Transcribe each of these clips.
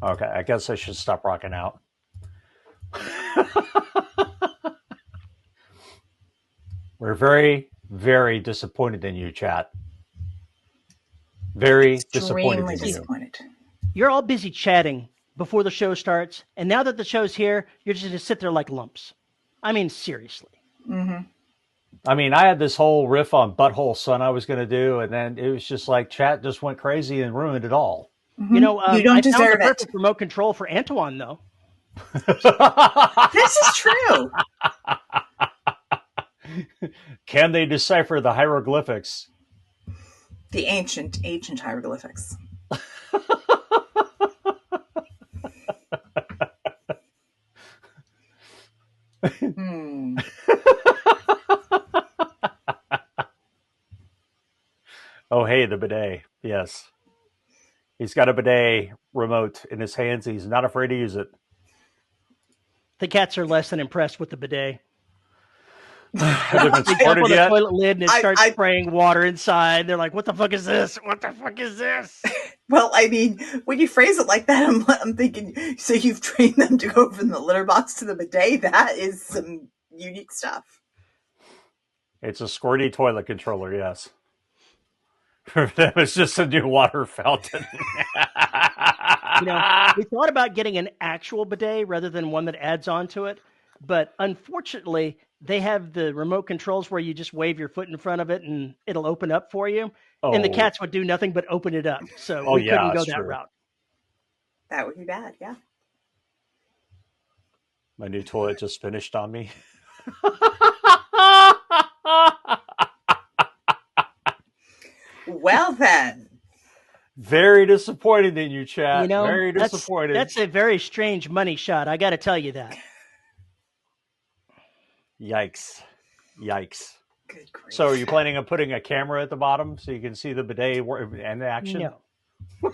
Okay, I guess I should stop rocking out. We're very, very disappointed in you, chat. Very disappointed Extremely in you. disappointed. You're all busy chatting before the show starts, and now that the show's here, you're just going to sit there like lumps. I mean, seriously. I mean, I had this whole riff on Butthole Sun I was going to do, and then it was just like chat just went crazy and ruined it all. You know, You don't I deserve found the it. perfect remote control for Antoine, though. This is true. Can they decipher the hieroglyphics? The ancient hieroglyphics. Oh, hey, the bidet. Yes. He's got a bidet remote in his hands. He's not afraid to use it. The cats are less than impressed with the bidet. Have they been They jump started on the yet? toilet lid and it starts I- spraying water inside. They're like, what the fuck is this? What the fuck is this? Well, I mean, when you phrase it like that, I'm thinking, so you've trained them to go from the litter box to the bidet? That is some unique stuff. It's a squirty toilet controller, yes. For them, it's just a new water fountain. You know, we thought about getting an actual bidet rather than one that adds on to it. But unfortunately, they have the remote controls where you just wave your foot in front of it and it'll open up for you. And the cats would do nothing but open it up. So we couldn't go that's that true. route. That would be bad, yeah. My new toilet just finished on me. Well, then. Very disappointed in you, chat. You know, Very disappointed. That's a very strange money shot. I got to tell you that. Yikes. Yikes. Good grief. So are you planning on putting a camera at the bottom so you can see the bidet and the action? No.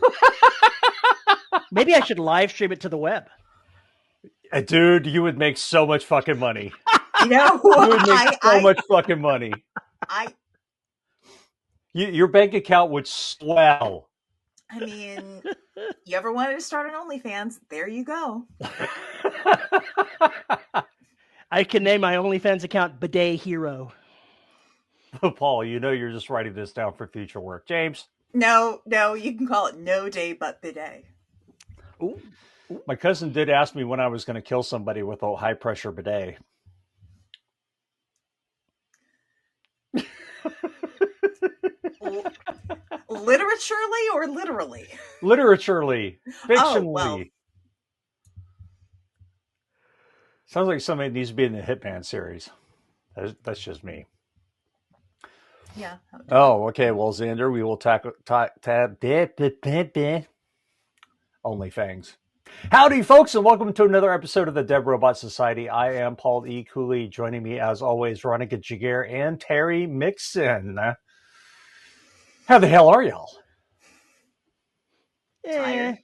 Maybe I should live stream it to the web. Dude, you would make so much fucking money. You know, You would make so much fucking money. Your bank account would swell. I mean, you ever wanted to start an OnlyFans? There you go. I can name my OnlyFans account Bidet Hero. Paul, you know you're just writing this down for future work. James? No, you can call it No Day But Bidet. Ooh. My cousin did ask me when I was going to kill somebody with a high-pressure bidet. Literaturely or literally? Literaturely. Fictionally. Oh, well. Sounds like somebody needs to be in the Hitman series. That's just me. Yeah. Oh, okay. Well, Xander, we will tackle OnlyFans. Howdy, folks, and welcome to another episode of the Dead Robot Society. I am Paul E. Cooley. Joining me, as always, Veronica Jagger and Terry Mixon. How the hell are y'all? Tired.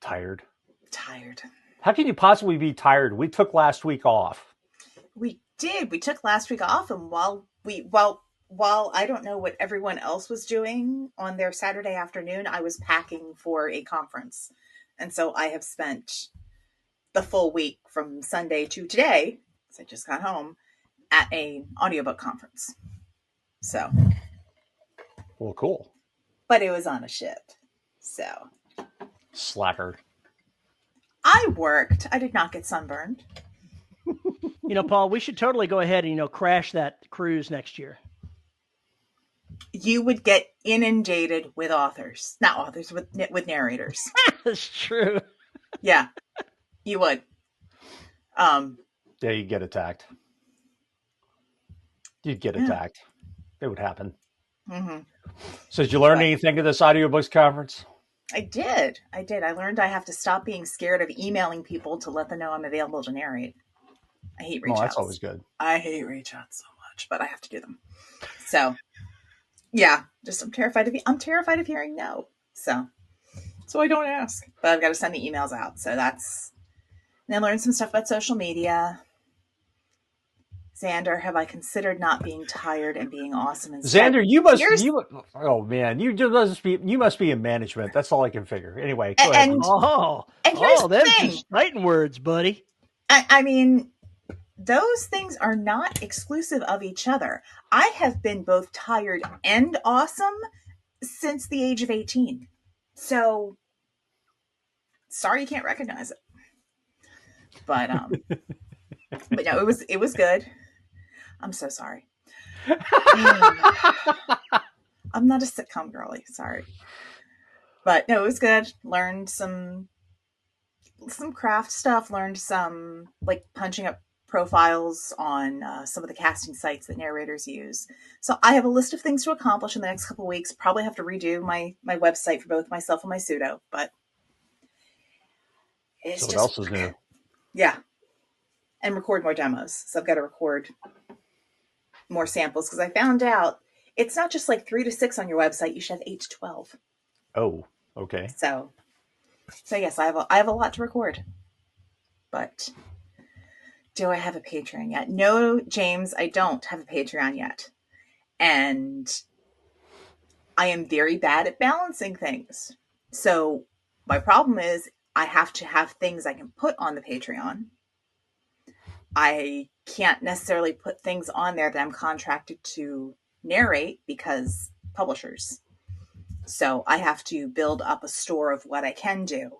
Tired. How can you possibly be tired? We took last week off. We did. We took last week off, and while I don't know what everyone else was doing on their Saturday afternoon, I was packing for a conference. And so I have spent the full week from Sunday to today, because I just got home, at an audiobook conference. So. Well, cool. But it was on a ship. So. Slacker. I worked. I did not get sunburned. You know, Paul, we should totally go ahead and, crash that cruise next year. You would get inundated with authors. Not authors, with narrators. That's true. Yeah, you would. Yeah, you'd get attacked. You'd get attacked. It would happen. Mm-hmm. So did you learn anything at this audiobooks conference? I did. I learned I have to stop being scared of emailing people to let them know I'm available to narrate. I hate reach outs. Oh, that's always good. I hate reach outs so much, but I have to do them. So, yeah, just I'm terrified of hearing no. So I don't ask, but I've got to send the emails out. So and I learned some stuff about social media. Xander, have I considered not being tired and being awesome Xander, instead? oh man, you must be in management. That's all I can figure. Anyway, go ahead. And here's the them thing. just fighting words, buddy. I mean, those things are not exclusive of each other. I have been both tired and awesome since the age of 18. So, sorry you can't recognize it. But but no, it was good. I'm so sorry. I'm not a sitcom girly, sorry. But no, it was good. Learned some craft stuff, learned some like punching up profiles on some of the casting sites that narrators use. So I have a list of things to accomplish in the next couple of weeks. Probably have to redo my website for both myself and my pseudo, but it's what else is new? Yeah. And record more demos. So I've got to record more samples because I found out it's not just like 3 to 6 on your website. You should have 8 to 12. Oh, okay. So yes, I have a lot to record. But do I have a Patreon yet? No, James, I don't have a Patreon yet. And I am very bad at balancing things. So my problem is I have to have things I can put on the Patreon. I can't necessarily put things on there that I'm contracted to narrate because publishers. So I have to build up a store of what I can do.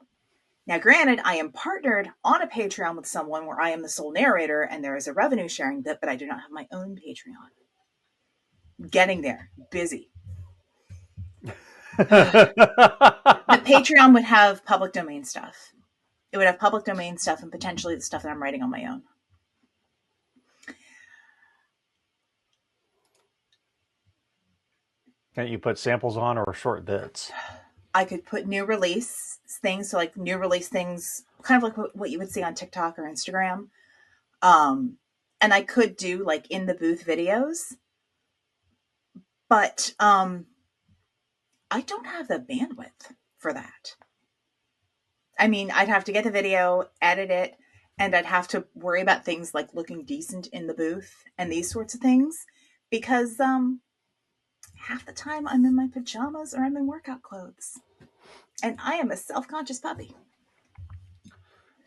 Now, granted, I am partnered on a Patreon with someone where I am the sole narrator and there is a revenue sharing bit, but I do not have my own Patreon. Getting there. Busy. The Patreon would have public domain stuff. It would have public domain stuff and potentially the stuff that I'm writing on my own. Can't you put samples on or short bits? I could put new release things, so like new release things, kind of like what you would see on TikTok or Instagram. And I could do like in the booth videos, but I don't have the bandwidth for that. I mean, I'd have to get the video, edit it, and I'd have to worry about things like looking decent in the booth and these sorts of things because half the time I'm in my pajamas or I'm in workout clothes. And I am a self-conscious puppy.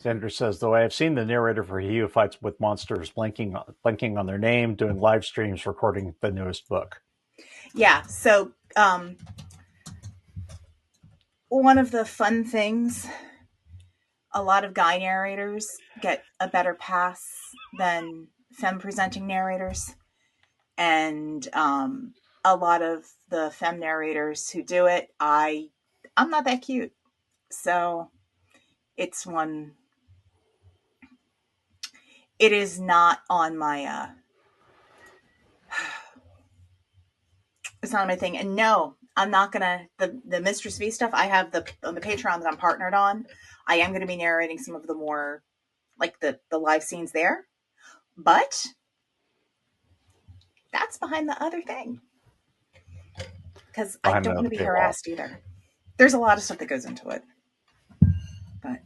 Xander says, though I have seen the narrator for He Who Fights with Monsters blinking on their name, doing live streams, recording the newest book. Yeah, so one of the fun things, a lot of guy narrators get a better pass than femme presenting narrators. And a lot of the femme narrators who do it, I'm not that cute. So it's one, it is not on my, it's not my thing. And no, I'm not going to, the Mistress V stuff, I have on the Patreon that I'm partnered on, I am going to be narrating some of the more, like the live scenes there. But that's behind the other thing. Because I don't want to be harassed either. There's a lot of stuff that goes into it. But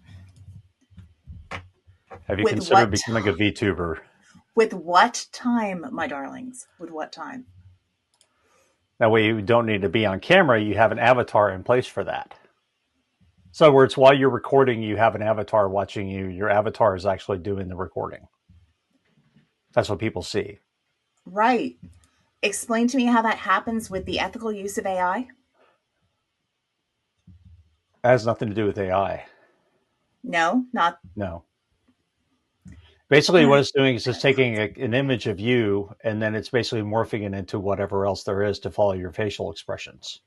have you considered becoming a VTuber? With what time, my darlings? With what time? That way you don't need to be on camera. You have an avatar in place for that. So in other words, while you're recording, you have an avatar watching you. Your avatar is actually doing the recording. That's what people see. Right. Explain to me how that happens with the ethical use of AI. That has nothing to do with AI. No. Basically, what it's doing is just taking an image of you, and then it's basically morphing it into whatever else there is to follow your facial expressions.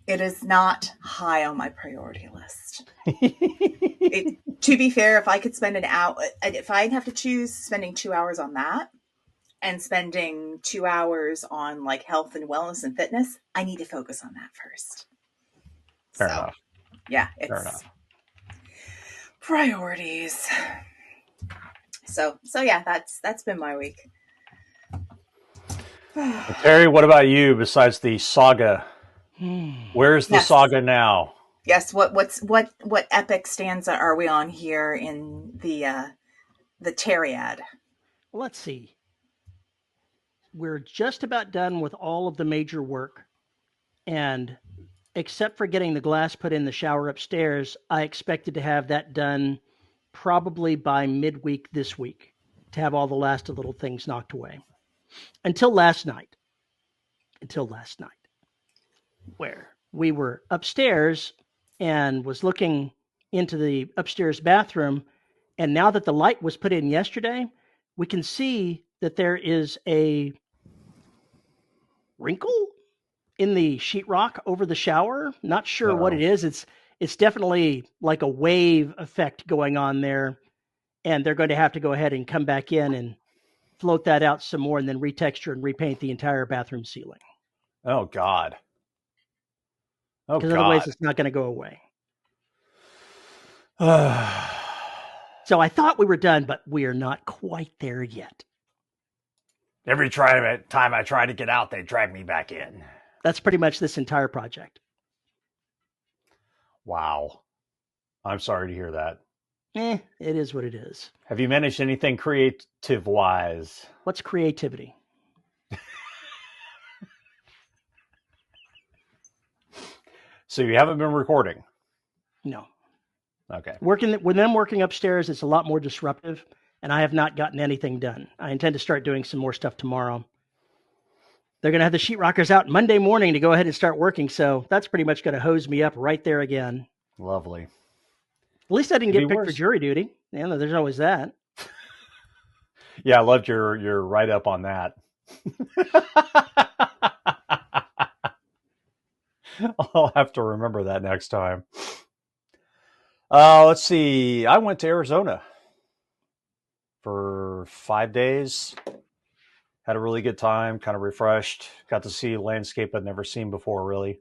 It is not high on my priority list. To be fair, if I could spend an hour, if I'd have to choose spending 2 hours on that and spending 2 hours on like health and wellness and fitness, I need to focus on that first. Fair enough. Yeah, fair enough. Priorities. So yeah, that's been my week. Terry, what about you? Besides the saga, where's the saga now? Yes. What epic stanza are we on here in the the Terry ad. Let's see. We're just about done with all of the major work. And except for getting the glass put in the shower upstairs, I expected to have that done probably by midweek this week, to have all the last little things knocked away. Until last night, where we were upstairs and was looking into the upstairs bathroom. And now that the light was put in yesterday, we can see that there is a wrinkle in the sheetrock over the shower. Not sure what it is. It's definitely like a wave effect going on there. And they're going to have to go ahead and come back in and float that out some more and then retexture and repaint the entire bathroom ceiling. Oh, God. Oh, God. Because otherwise it's not going to go away. So I thought we were done, but we are not quite there yet. Every time I try to get out, they drag me back in. That's pretty much this entire project. Wow. I'm sorry to hear that. It is what it is. Have you managed anything creative-wise? What's creativity? So you haven't been recording? No. Okay. When I'm working upstairs, it's a lot more disruptive, and I have not gotten anything done. I intend to start doing some more stuff tomorrow. They're going to have the sheetrockers out Monday morning to go ahead and start working, so that's pretty much going to hose me up right there again. Lovely. At least I didn't get picked for jury duty. Yeah, there's always that. Yeah, I loved your write-up on that. I'll have to remember that next time. Let's see. I went to Arizona for 5 days. Had a really good time, kind of refreshed. Got to see a landscape I'd never seen before, really.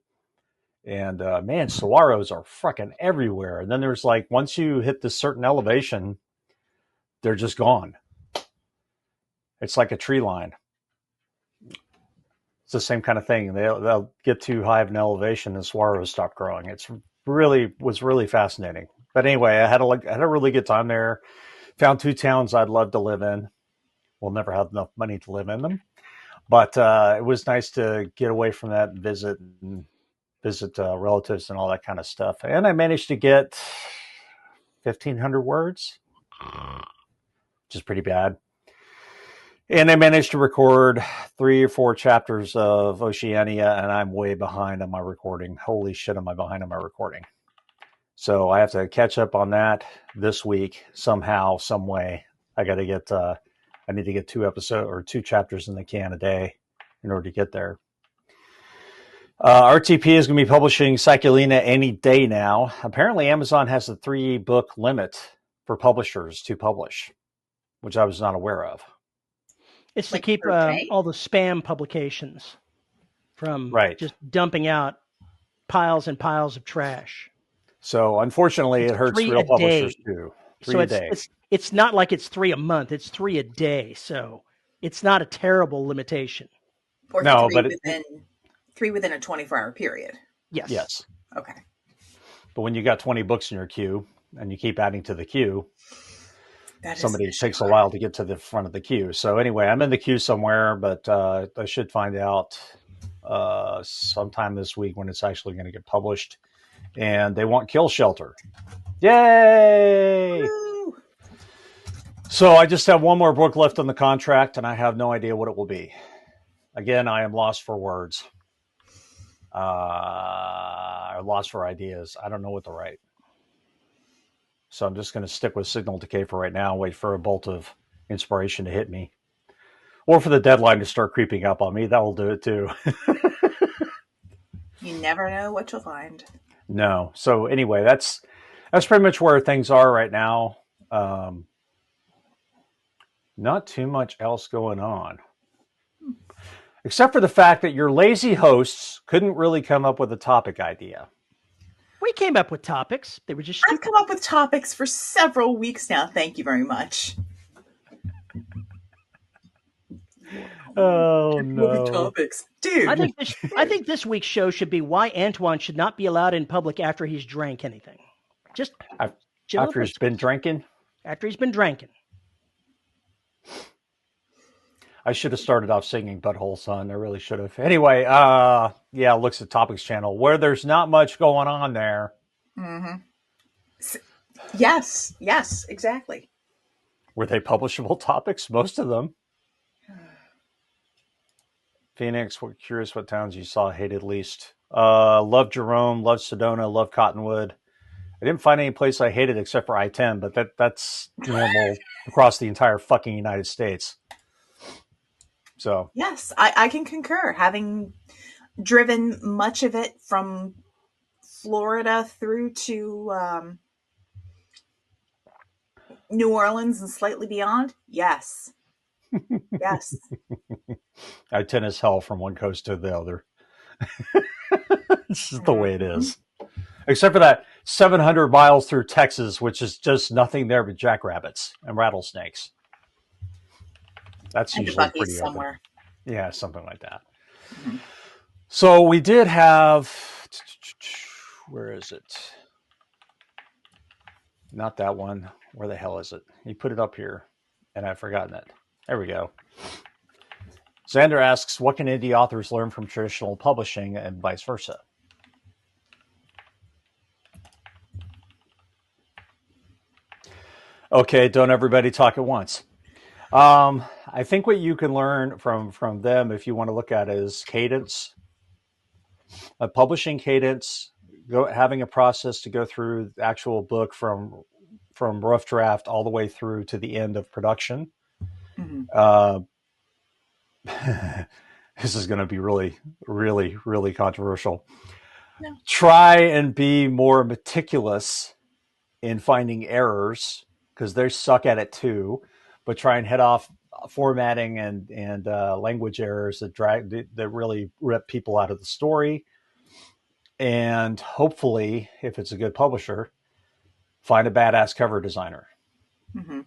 And man, saguaros are fucking everywhere. And then there's like, once you hit this certain elevation, they're just gone. It's like a tree line. It's the same kind of thing. They'll get too high of an elevation and saguaros stop growing. Was really fascinating. But anyway, I had a really good time there. Found 2 towns I'd love to live in. We'll never have enough money to live in them. But it was nice to get away from that and visit relatives and all that kind of stuff. And I managed to get 1,500 words, which is pretty bad. And I managed to record 3 or 4 chapters of Oceania, and I'm way behind on my recording. Holy shit, am I behind on my recording. So I have to catch up on that this week somehow, some way. I need to get 2 chapters in the can a day in order to get there. RTP is going to be publishing Psycholina any day now. Apparently Amazon has a 3-book limit for publishers to publish, which I was not aware of. It's to keep all the spam publications from just dumping out piles and piles of trash. So unfortunately, it hurts real publishers too. 3 a day. It's not like it's 3 a month. It's 3 a day. So it's not a terrible limitation. Or 3 within a 24-hour period. Yes. Okay. But when you got 20 books in your queue and you keep adding to the queue, somebody takes a while to get to the front of the queue. So anyway, I'm in the queue somewhere, but I should find out sometime this week when it's actually going to get published. And they want Kill Shelter. Yay! Woo! So I just have one more book left on the contract, and I have no idea what it will be. Again, I am lost for words. Lost for ideas. I don't know what to write. So I'm just going to stick with Signal Decay for right now and wait for a bolt of inspiration to hit me. Or for the deadline to start creeping up on me. That will do it too. You never know what you'll find. No. So anyway, that's pretty much where things are right now. Not too much else going on. Except for the fact that your lazy hosts couldn't really come up with a topic idea. We came up with topics. They were just stupid. I've come up with topics for several weeks now. Thank you very much. Oh, no. Topics. Dude. I think this week's show should be why Antoine should not be allowed in public after he's drank anything. Just after he's been drinking? After he's been drinking. I should have started off singing Butthole Sun. I really should have. Anyway, yeah, looks at Topics channel where there's not much going on there. Mm-hmm. Yes, exactly. Were they publishable topics? Most of them. Phoenix, we're curious what towns you saw hated least. Love Jerome, love Sedona, love Cottonwood. I didn't find any place I hated except for I-10, but that's normal across the entire fucking United States. So yes, I can concur. Having driven much of it from Florida through to New Orleans and slightly beyond, yes. Yes. I-10 is hell from one coast to the other. This is the way it is. Except for that 700 miles through Texas, which is just nothing there but jackrabbits and rattlesnakes. That's and usually pretty somewhere. Open. Yeah, something like that. Mm-hmm. So we did have, where is it? Not that one. Where the hell is it? You put it up here, and I've forgotten it. There we go. Xander asks, what can indie authors learn from traditional publishing and vice versa? Okay, don't everybody talk at once. I think what you can learn from them, if you want to look at it, is cadence, a publishing cadence, having a process to go through the actual book from rough draft all the way through to the end of production. Mm-hmm. This is going to be really, really, really controversial. No. Try and be more meticulous in finding errors, because they suck at it too, but try and head off formatting and language errors that really rip people out of the story. And hopefully, if it's a good publisher, find a badass cover designer. Mm-hmm.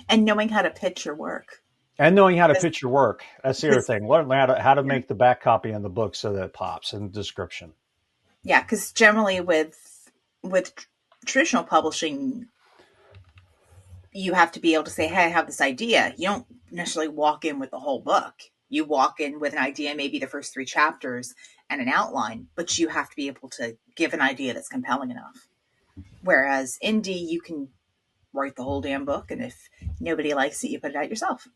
And knowing how to pitch your work. And knowing how to pitch your work. That's the other thing. Learn how to make the back copy on the book so that it pops in the description. Yeah, because generally with traditional publishing, you have to be able to say, hey, I have this idea. You don't necessarily walk in with the whole book. You walk in with an idea, maybe the first 3 chapters and an outline, but you have to be able to give an idea that's compelling enough. Whereas indie, you can write the whole damn book, and if nobody likes it, you put it out yourself.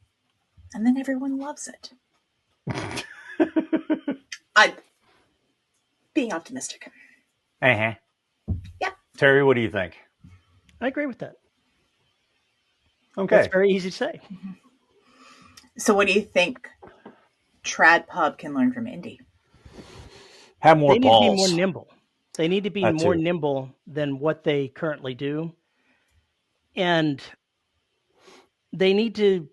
And then everyone loves it. I'm being optimistic. Uh-huh. Yeah. Terry, what do you think? I agree with that. Okay. It's very easy to say. So what do you think Trad Pub can learn from indie? Have more balls. They need to be more nimble. They need to be more nimble than what they currently do. And they need to,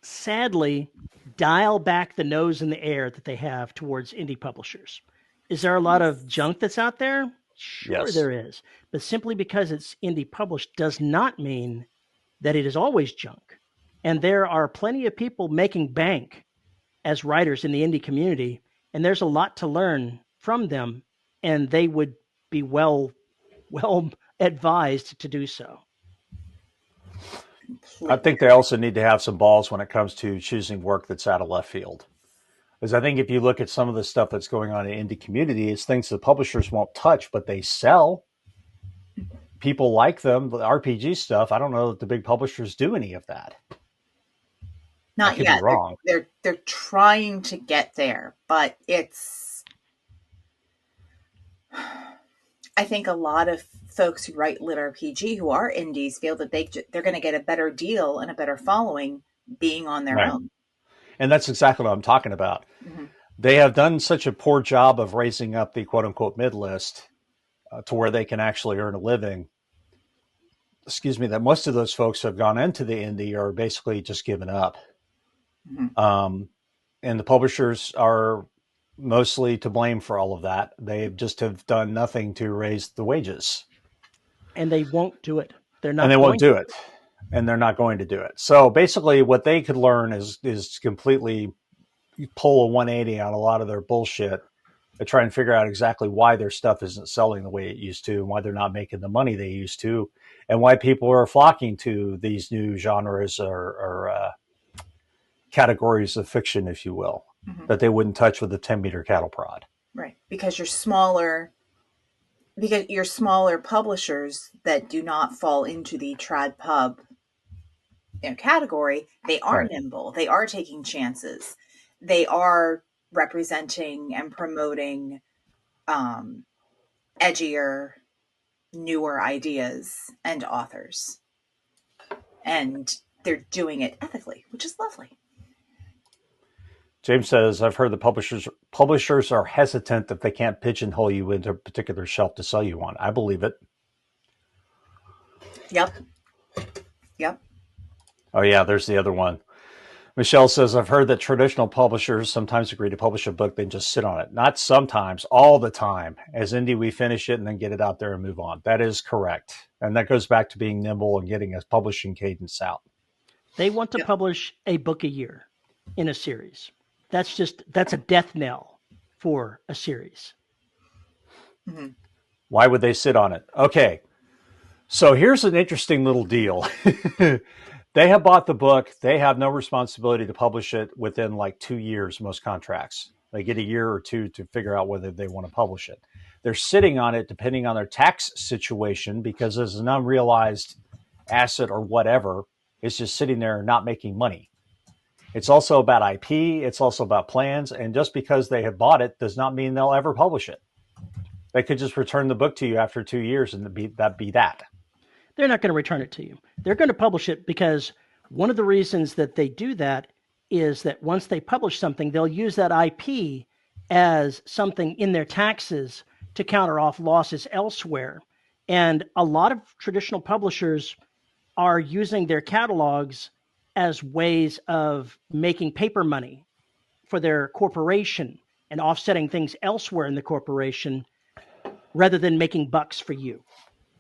sadly, dial back the nose in the air that they have towards indie publishers. Is there a lot of junk that's out there? Sure, yes. There is. But simply because it's indie published does not mean that it is always junk. And there are plenty of people making bank as writers in the indie community, and there's a lot to learn from them, and they would be well advised to do so. I think they also need to have some balls when it comes to choosing work that's out of left field. Because I think if you look at some of the stuff that's going on in indie community, it's things the publishers won't touch, but they sell. People like them. The RPG stuff, I don't know that the big publishers do any of that. Not yet. Wrong. They're trying to get there, but it's. I think a lot of folks who write lit RPG who are indies feel that they're going to get a better deal and a better following being on their own. And that's exactly what I'm talking about. Mm-hmm. They have done such a poor job of raising up the quote unquote mid list to where they can actually earn a living. Excuse me, that most of those folks who have gone into the indie are basically just given up. Mm-hmm. And the publishers are mostly to blame for all of that. They just have done nothing to raise the wages. And they won't do it. And they won't do it. And they're not going to do it. So basically what they could learn is completely pull a 180 on a lot of their bullshit to try and figure out exactly why their stuff isn't selling the way it used to, and why they're not making the money they used to, and why people are flocking to these new genres or categories of fiction, if you will, that they wouldn't touch with a 10-meter cattle prod. Right. Because you're smaller publishers that do not fall into the trad pub category, they are nimble. They are taking chances. They are representing and promoting edgier, newer ideas and authors. And they're doing it ethically, which is lovely. James says, I've heard the publishers are hesitant if they can't pigeonhole you into a particular shelf to sell you on. I believe it. Yep. Oh, yeah, there's the other one. Michelle says, I've heard that traditional publishers sometimes agree to publish a book, then just sit on it. Not sometimes, all the time. As indie, we finish it and then get it out there and move on. That is correct. And that goes back to being nimble and getting a publishing cadence out. They want to publish a book a year in a series. That's a death knell for a series. Mm-hmm. Why would they sit on it? Okay. So here's an interesting little deal. They have bought the book. They have no responsibility to publish it within like 2 years, most contracts. They get a year or two to figure out whether they want to publish it. They're sitting on it depending on their tax situation because as an unrealized asset or whatever, it's just sitting there not making money. It's also about IP. It's also about plans. And just because they have bought it does not mean they'll ever publish it. They could just return the book to you after 2 years and that'd be that. They're not going to return it to you. They're going to publish it because one of the reasons that they do that is that once they publish something, they'll use that IP as something in their taxes to counter off losses elsewhere. And a lot of traditional publishers are using their catalogs as ways of making paper money for their corporation and offsetting things elsewhere in the corporation rather than making bucks for you.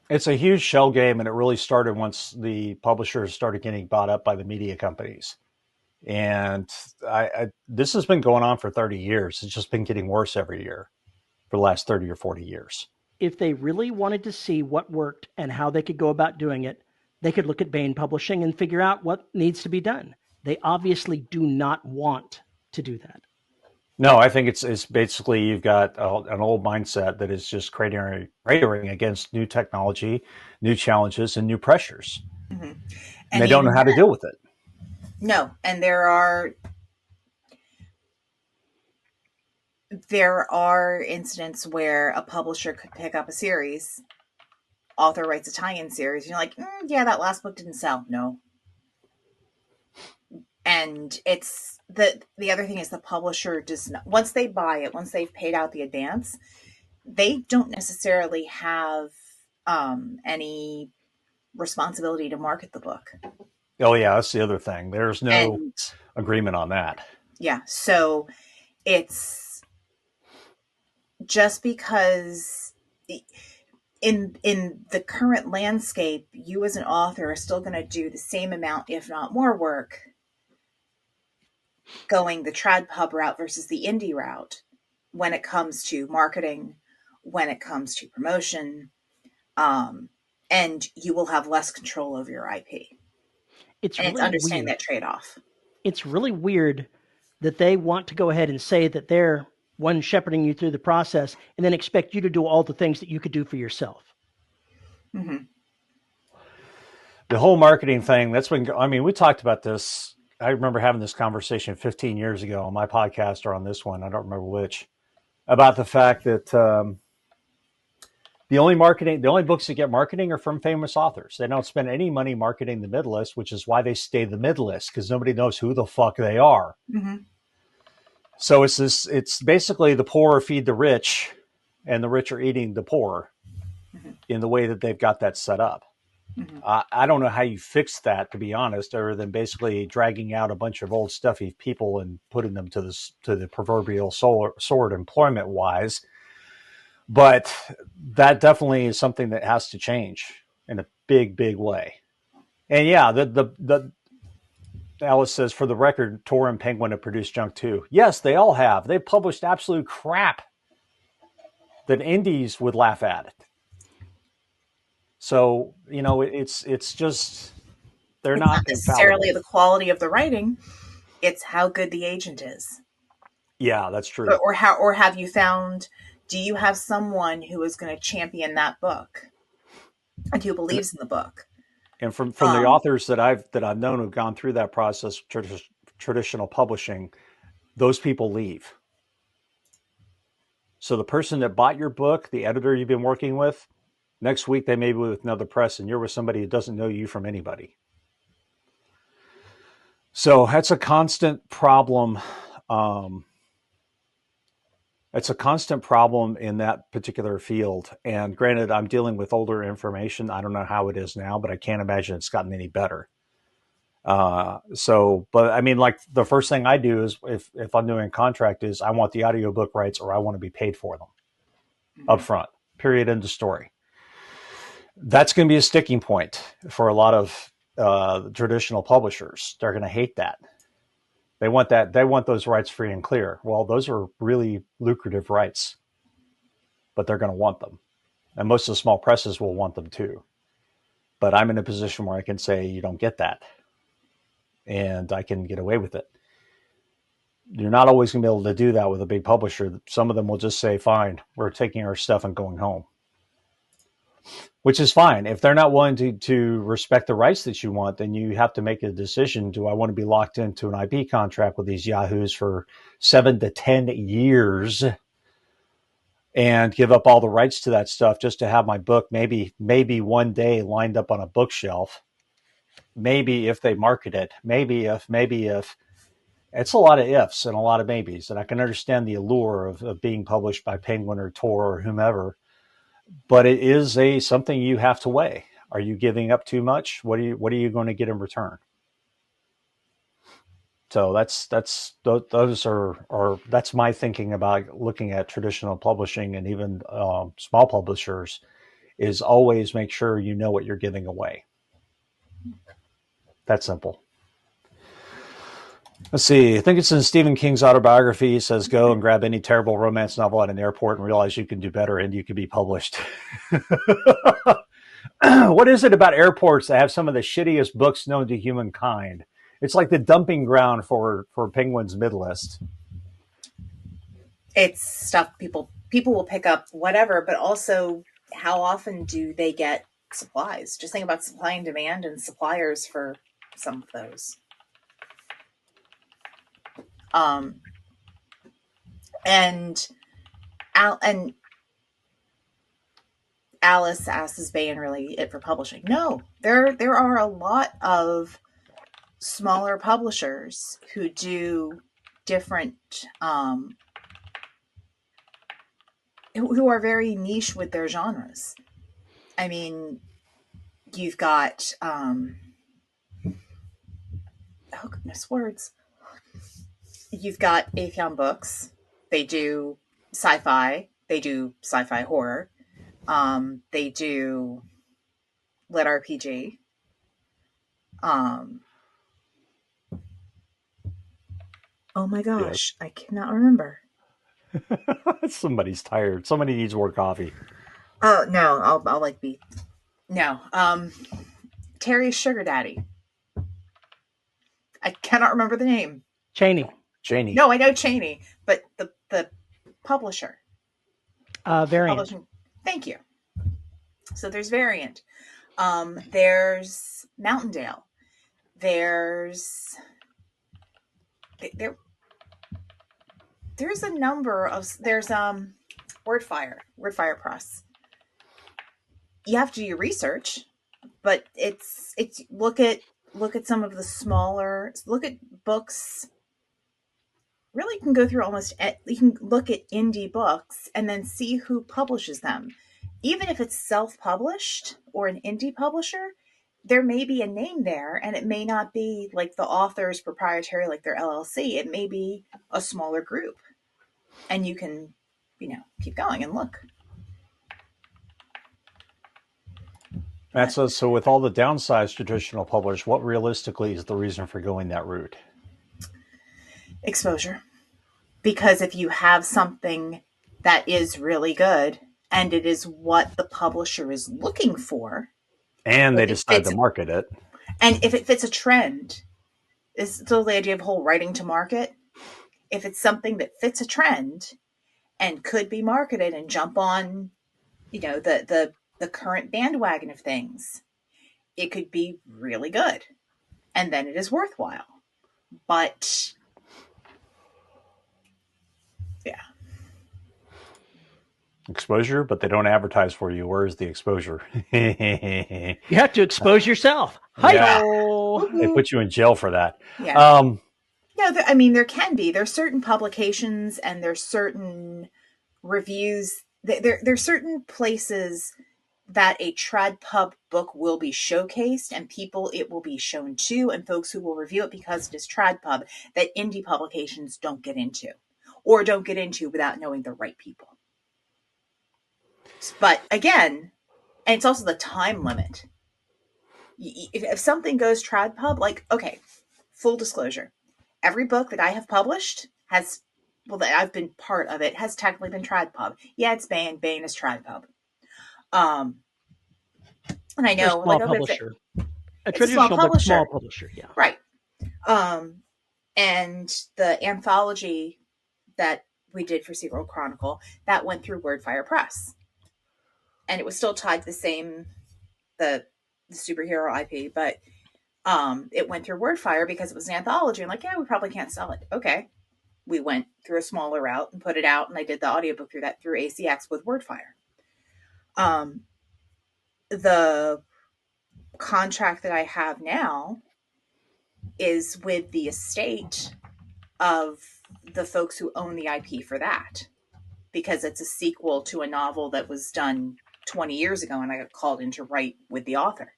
It's a huge shell game, and it really started once the publishers started getting bought up by the media companies. And this has been going on for 30 years. It's just been getting worse every year for the last 30 or 40 years. If they really wanted to see what worked and how they could go about doing it, they could look at Baen Publishing and figure out what needs to be done. They obviously do not want to do that. No, I think it's basically you've got an old mindset that is just cratering against new technology, new challenges, and new pressures. Mm-hmm. And they don't know how to deal with it. No, and there are incidents where a publisher could pick up a series, author writes a tie-in series, and you're like, yeah, that last book didn't sell. No. And it's the other thing is the publisher does not, once they buy it, once they've paid out the advance, they don't necessarily have any responsibility to market the book. Oh yeah, that's the other thing. There's no agreement on that. Yeah, so it's just because in the current landscape, you as an author are still going to do the same amount, if not more work, going the trad pub route versus the indie route when it comes to marketing, when it comes to promotion, and you will have less control over your IP. It's understanding that trade-off. It's really weird that they want to go ahead and say that they're one shepherding you through the process and then expect you to do all the things that you could do for yourself. Mm-hmm. The whole marketing thing, we talked about this. I remember having this conversation 15 years ago on my podcast or on this one, I don't remember which, about the fact that the only books that get marketing are from famous authors. They don't spend any money marketing the mid-list, which is why they stay the mid-list, because nobody knows who the fuck they are. Mm-hmm. So it's basically the poor feed the rich, and the rich are eating the poor in the way that they've got that set up. Mm-hmm. I don't know how you fix that, to be honest, other than basically dragging out a bunch of old stuffy people and putting them to the proverbial sword employment wise. But that definitely is something that has to change in a big, big way. And yeah, the Alice says, for the record, Tor and Penguin have produced junk too. Yes, they all have. They've published absolute crap that indies would laugh at. So, it's just, they're not necessarily the quality of the writing. It's how good the agent is. Yeah, that's true. Or have you found, do you have someone who is going to champion that book and who And, believes in the book? and from the authors that I've known who've gone through that process, traditional publishing, those people leave. So the person that bought your book, the editor you've been working with, next week they may be with another press, and you're with somebody who doesn't know you from anybody. So that's a constant problem. It's a constant problem in that particular field. And granted, I'm dealing with older information. I don't know how it is now, but I can't imagine it's gotten any better. But I mean, like the first thing I do is if I'm doing a contract is I want the audiobook rights or I want to be paid for them up front, period, end of story. That's going to be a sticking point for a lot of traditional publishers. They're going to hate that. They want that. They want those rights free and clear. Well, those are really lucrative rights, but they're going to want them. And most of the small presses will want them too. But I'm in a position where I can say, you don't get that. And I can get away with it. You're not always going to be able to do that with a big publisher. Some of them will just say, fine, we're taking our stuff and going home. Which is fine. If they're not willing to respect the rights that you want, then you have to make a decision. Do I want to be locked into an IP contract with these yahoos for 7 to 10 years and give up all the rights to that stuff just to have my book maybe one day lined up on a bookshelf? Maybe if they market it, maybe if it's a lot of ifs and a lot of maybes. And I can understand the allure of being published by Penguin or Tor or whomever. But it is something you have to weigh. Are you giving up too much? What are you going to get in return? So that's my thinking about looking at traditional publishing and even small publishers is always make sure you know what you're giving away. That's simple. Let's see. I think it's in Stephen King's autobiography. He says, go and grab any terrible romance novel at an airport and realize you can do better and you can be published. What is it about airports that have some of the shittiest books known to humankind? It's like the dumping ground for Penguin's mid-list. It's stuff people will pick up whatever, but also how often do they get supplies? Just think about supply and demand and suppliers for some of those. And Alice asks, is Baen really it for publishing? No, there are a lot of smaller publishers who do different, who are very niche with their genres. I mean, you've got, oh goodness, words. You've got Atheon Books. They do sci-fi. They do sci-fi horror. They do lit RPG. Oh my gosh, yes. I cannot remember. Somebody's tired. Somebody needs more coffee. Oh no, I'll like be no. Terry's Sugar Daddy. I cannot remember the name. Cheney. No, I know Cheney, but the publisher. Variant. Publishing. Thank you. So there's Variant. There's Mountaindale. There's a number of Wordfire Press. You have to do your research, but it's look at some of the smaller, look at books. Really, you can go through you can look at indie books and then see who publishes them. Even if it's self-published or an indie publisher, there may be a name there, and it may not be like the author's proprietary, like their LLC. It may be a smaller group, and you can, keep going and look. So with all the downsized traditional publishers, what realistically is the reason for going that route? Exposure. Because if you have something that is really good and it is what the publisher is looking for, and they decide to market it, and if it fits a trend, is still the idea of whole writing to market. If it's something that fits a trend and could be marketed and jump on, the current bandwagon of things, it could be really good. And then it is worthwhile. But yeah. Exposure, but they don't advertise for you. Where is the exposure? You have to expose yourself. Yeah. Hi-yo! They put you in jail for that. Yeah. No, there can be. There's certain publications and there's certain reviews. There's certain places that a trad pub book will be showcased and people it will be shown to, and folks who will review it because it is trad pub, that indie publications don't get into, or don't get into without knowing the right people. But again, and it's also the time limit. If something goes trad pub, like, okay, full disclosure, every book that I have published has, well, that I've been part of it, has technically been trad pub. Yeah, it's Bane. Bane is trad pub. And I know, a small publisher, a traditional but small publisher, yeah, right. And the anthology that we did for Secret Chronicle, that went through Wordfire Press, and it was still tied to the superhero IP, but it went through Wordfire because it was an anthology. I'm like, yeah, we probably can't sell it. Okay, we went through a smaller route and put it out, and I did the audiobook through ACX with Wordfire. The contract that I have now is with the estate of the folks who own the IP for that, because it's a sequel to a novel that was done 20 years ago, and I got called in to write with the author.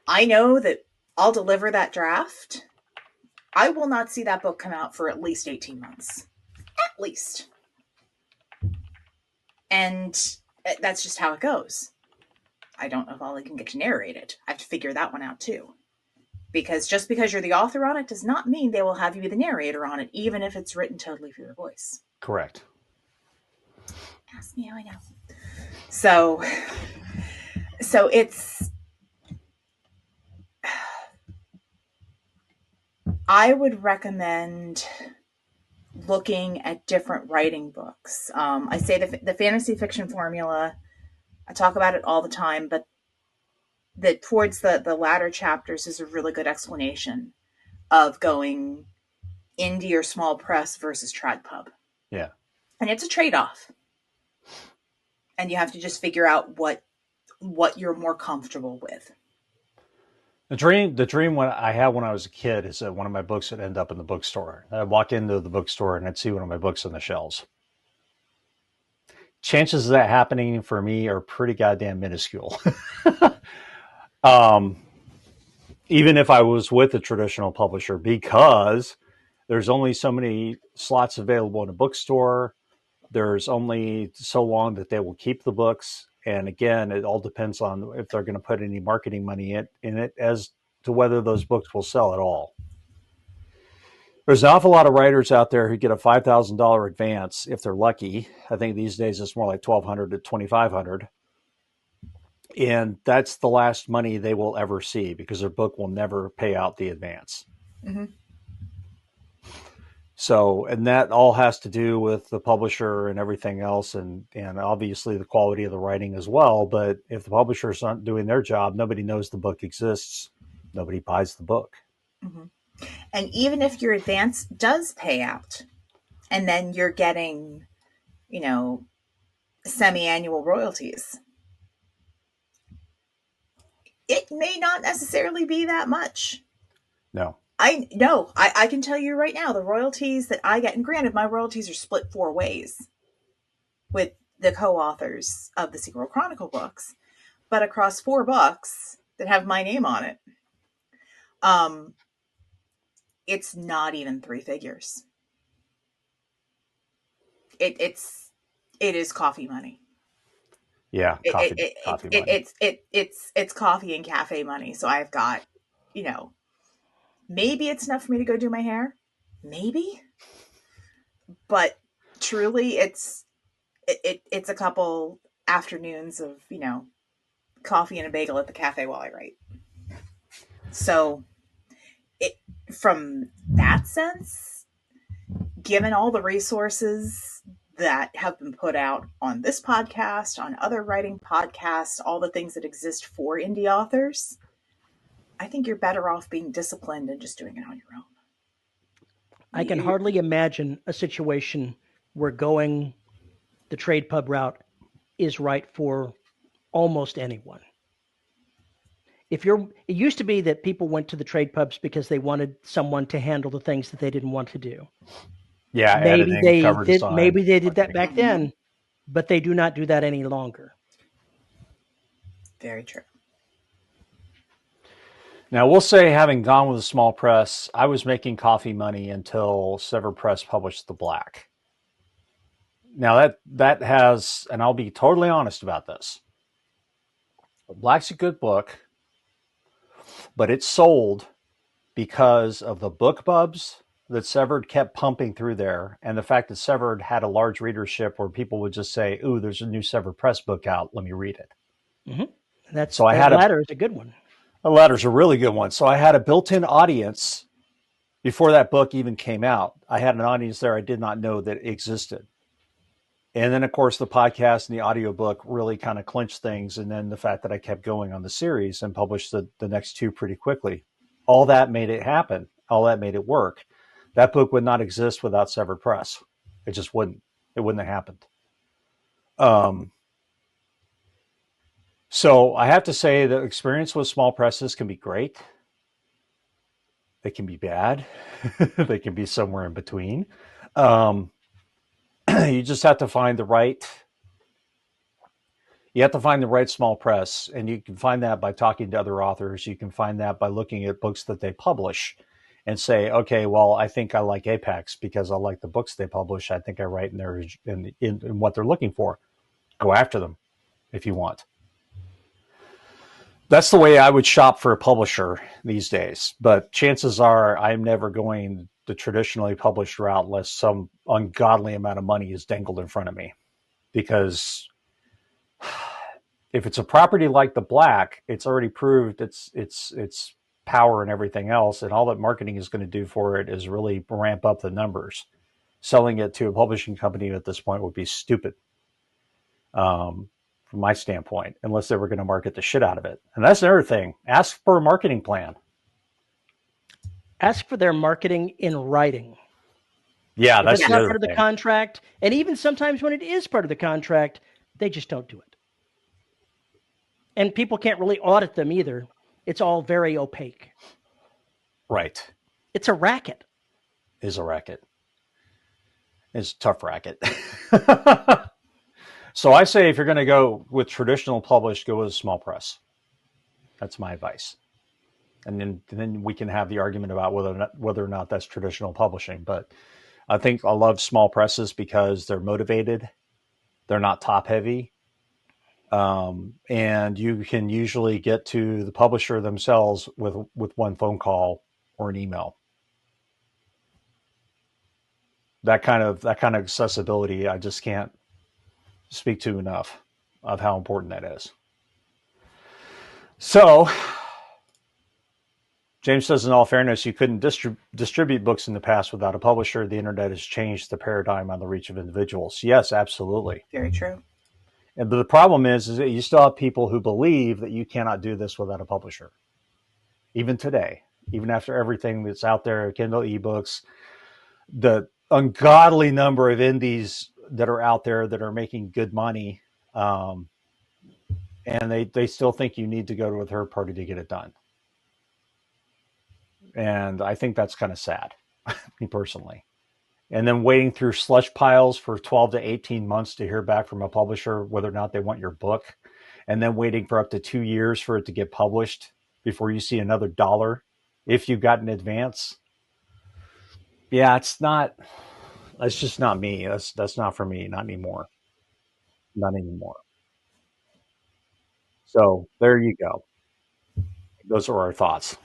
I know that I'll deliver that draft. I will not see that book come out for at least 18 months. At least. And that's just how it goes. I don't know if Ollie can get to narrate it. I have to figure that one out too. Because just because you're the author on it does not mean they will have you be the narrator on it, even if it's written totally for your voice. Correct. Ask me how I know. So it's, I would recommend looking at different writing books. I say the fantasy fiction formula, I talk about it all the time, but towards the latter chapters is a really good explanation of going indie or small press versus trad pub. Yeah. And it's a trade-off. And you have to just figure out what you're more comfortable with. The dream I had when I was a kid is that one of my books would end up in the bookstore. I'd walk into the bookstore and I'd see one of my books on the shelves. Chances of that happening for me are pretty goddamn minuscule. Even if I was with a traditional publisher, because there's only so many slots available in a bookstore. There's only so long that they will keep the books. And again, it all depends on if they're going to put any marketing money in it as to whether those books will sell at all. There's an awful lot of writers out there who get a $5,000 advance if they're lucky. I think these days it's more like $1,200 to $2,500. And that's the last money they will ever see because their book will never pay out the advance. Mm-hmm. So, and that all has to do with the publisher and everything else, and obviously the quality of the writing as well. But if the publisher's not doing their job, nobody knows the book exists. Nobody buys the book. Mm-hmm. And even if your advance does pay out, and then you're getting, semi-annual royalties, it may not necessarily be that much. No. I can tell you right now, the royalties that I get, and granted, my royalties are split 4 ways with the co-authors of the Secret Chronicle books, but across 4 books that have my name on it, it's not even 3 figures. It is coffee money. Yeah, coffee money. It's coffee and cafe money. So I've got, maybe it's enough for me to go do my hair, maybe, but truly, it's a couple afternoons of coffee and a bagel at the cafe while I write. So from that sense, given all the resources that have been put out on this podcast, on other writing podcasts, all the things that exist for indie authors, I think you're better off being disciplined and just doing it on your own. I can hardly imagine a situation where going the trade pub route is right for almost anyone. It used to be that people went to the trade pubs because they wanted someone to handle the things that they didn't want to do. Yeah, maybe editing, maybe they did that back then, but they do not do that any longer. Very true. Now, we'll say, having gone with a small press, I was making coffee money until Severed Press published The Black. Now, that has, and I'll be totally honest about this, Black's a good book, but it sold because of the book bubs that Severed kept pumping through there, and the fact that Severed had a large readership where people would just say, "Ooh, there's a new Severed Press book out. Let me read it." Mm-hmm. That latter is a good one. The latter's a really good one. So I had a built-in audience before that book even came out. I had an audience there I did not know that existed. And then, of course, the podcast and the audiobook really kind of clinched things. And then the fact that I kept going on the series and published the next two pretty quickly. All that made it happen. All that made it work. That book would not exist without Severed Press. It just wouldn't. It wouldn't have happened. So I have to say the experience with small presses can be great. They can be bad. They can be somewhere in between. You just have to find the right. You have to find the right small press, and you can find that by talking to other authors. You can find that by looking at books that they publish, and say, okay, well, I think I like Apex because I like the books they publish. I think I write in what they're looking for. Go after them if you want. That's the way I would shop for a publisher these days. But chances are I'm never going the traditionally published route unless some ungodly amount of money is dangled in front of me. Because if it's a property like The Black, it's already proved its power and everything else. And all that marketing is going to do for it is really ramp up the numbers. Selling it to a publishing company at this point would be stupid. From my standpoint, unless they were going to market the shit out of it. And that's another thing. Ask for a marketing plan. Ask for their marketing in writing. Yeah, that's not part of the contract. And even sometimes when it is part of the contract, they just don't do it. And people can't really audit them either. It's all very opaque. Right. It's a racket. It is a racket. It's a tough racket. So I say if you're going to go with traditional published, go with a small press. That's my advice. And then we can have the argument about whether or not that's traditional publishing. But I think I love small presses because they're motivated. They're not top heavy. And you can usually get to the publisher themselves with one phone call or an email. That kind of accessibility, I just can't speak to enough of how important that is. So James says, in all fairness, you couldn't distribute books in the past without a publisher. The internet has changed the paradigm on the reach of individuals. Yes, absolutely. Very true. And the problem is that you still have people who believe that you cannot do this without a publisher. Even today, even after everything that's out there, Kindle ebooks, the ungodly number of indies that are out there that are making good money, and they still think you need to go to a third party to get it done. And I think that's kind of sad, me personally. And then waiting through slush piles for 12 to 18 months to hear back from a publisher whether or not they want your book, and then waiting for up to 2 years for it to get published before you see another dollar if you got an advance. Yeah, that's just not me. That's not for me. Not anymore. Not anymore. So there you go. Those are our thoughts.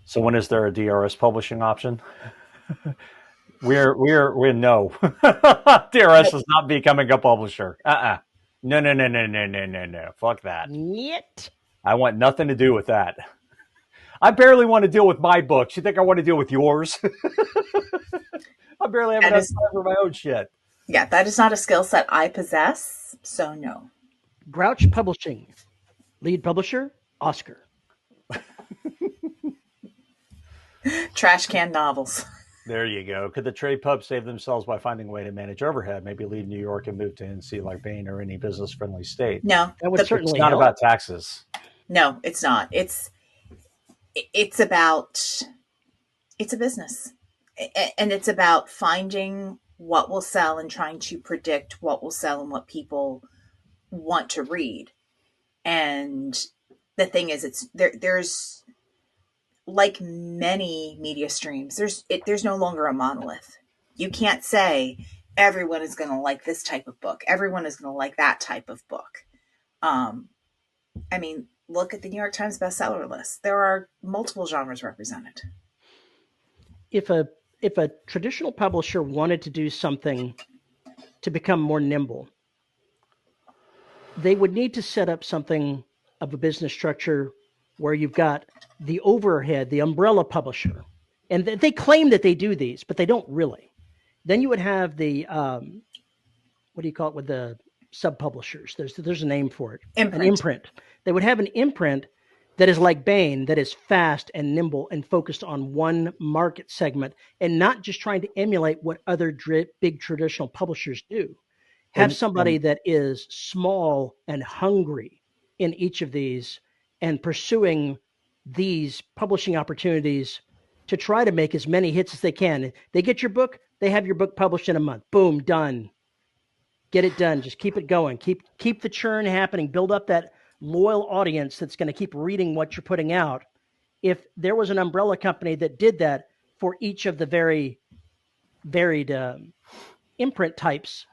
So when is there a DRS publishing option? we're no. DRS is not becoming a publisher. No. Fuck that. Yet. I want nothing to do with that. I barely want to deal with my books. You think I want to deal with yours? I barely have enough time for my own shit. Yeah, that is not a skill set I possess, so no. Grouch Publishing, lead publisher, Oscar. Trash can novels. There you go. Could the trade pub save themselves by finding a way to manage overhead? Maybe leave New York and move to NC like Maine or any business-friendly state. No, That would certainly It's not help. about taxes. No, it's not. It's about, it's a business. And it's about finding what will sell and trying to predict what will sell and what people want to read. And the thing is, there's like many media streams, there's no longer a monolith. You can't say everyone is going to like this type of book. Everyone is going to like that type of book. I mean, look at the New York Times bestseller list. There are multiple genres represented. If a traditional publisher wanted to do something to become more nimble, they would need to set up something of a business structure where you've got the overhead, the umbrella publisher, and they claim that they do these, but they don't really. Then you would have the what do you call it with the sub publishers? There's a name for it. Imprint. An imprint. They would have an imprint that is like Bain, that is fast and nimble and focused on one market segment and not just trying to emulate what other big traditional publishers do. Have somebody that is small and hungry in each of these and pursuing these publishing opportunities to try to make as many hits as they can. They get your book, they have your book published in a month. Boom, done. Get it done. Just keep it going. Keep the churn happening. Build up that loyal audience that's going to keep reading what you're putting out. If there was an umbrella company that did that for each of the very varied imprint types,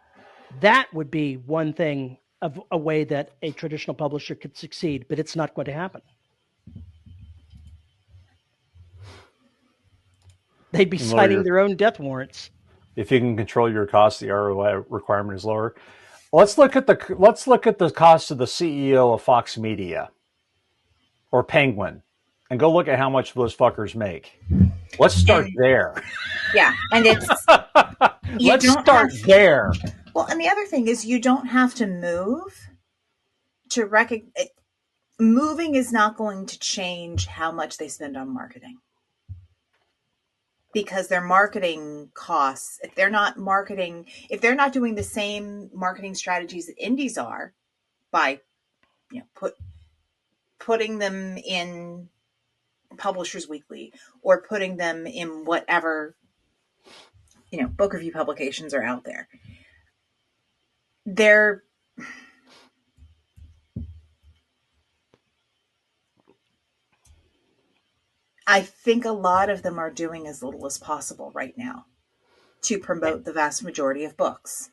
that would be one thing of a way that a traditional publisher could succeed, but it's not going to happen. They'd be signing their own death warrants. If you can control your costs, the ROI requirement is lower. Let's look at the cost of the CEO of Fox Media or Penguin, and go look at how much those fuckers make. Let's start there. Yeah, and it's let's start there. Well, and the other thing is, you don't have to move to recognize. Moving is not going to change how much they spend on marketing, because their marketing costs, if they're not doing the same marketing strategies that indies are, by putting them in Publishers Weekly or putting them in whatever book review publications are out there, I think a lot of them are doing as little as possible right now to promote the vast majority of books.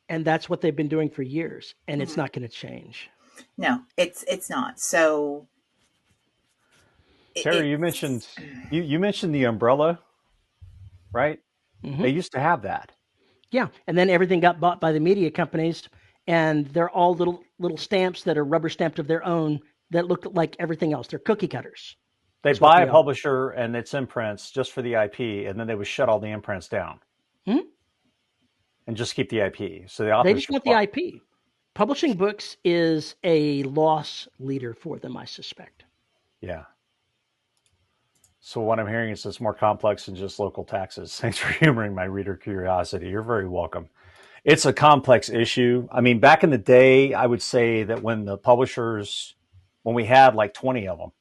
And that's what they've been doing for years, and it's not going to change. No, it's not. So, Terry, you mentioned the umbrella, right? Mm-hmm. They used to have that. Yeah, and then everything got bought by the media companies, and they're all little stamps that are rubber stamped of their own that look like everything else. They're cookie cutters. They buy a publisher and its imprints just for the IP, and then they would shut all the imprints down and just keep the IP. So the authors, they just want the IP. Publishing books is a loss leader for them, I suspect. Yeah. So what I'm hearing is it's more complex than just local taxes. Thanks for humoring my reader curiosity. You're very welcome. It's a complex issue. I mean, back in the day, I would say that when we had like 20 of them,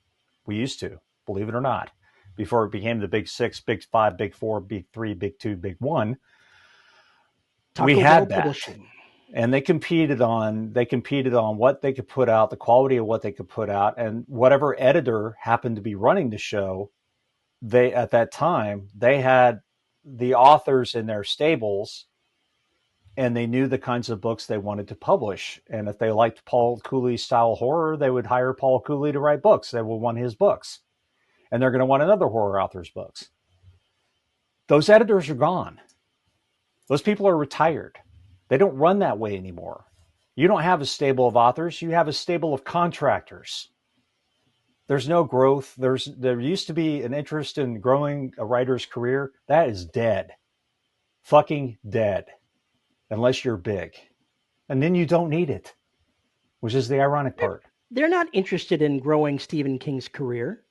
we used to, believe it or not, before it became the big 6, big 5, big 4, big 3, big 2, big 1, we had that. Publishing. And they competed on what they could put out, the quality of what they could put out, and whatever editor happened to be running the show, at that time, they had the authors in their stables, and they knew the kinds of books they wanted to publish. And if they liked Paul Cooley's style horror, they would hire Paul Cooley to write books. They will want his books. And they're going to want another horror author's books. Those editors are gone. Those people are retired. They don't run that way anymore. You don't have a stable of authors. You have a stable of contractors. There's no growth. There used to be an interest in growing a writer's career. That is dead. Fucking dead. Unless you're big. And then you don't need it, which is the ironic part. They're not interested in growing Stephen King's career.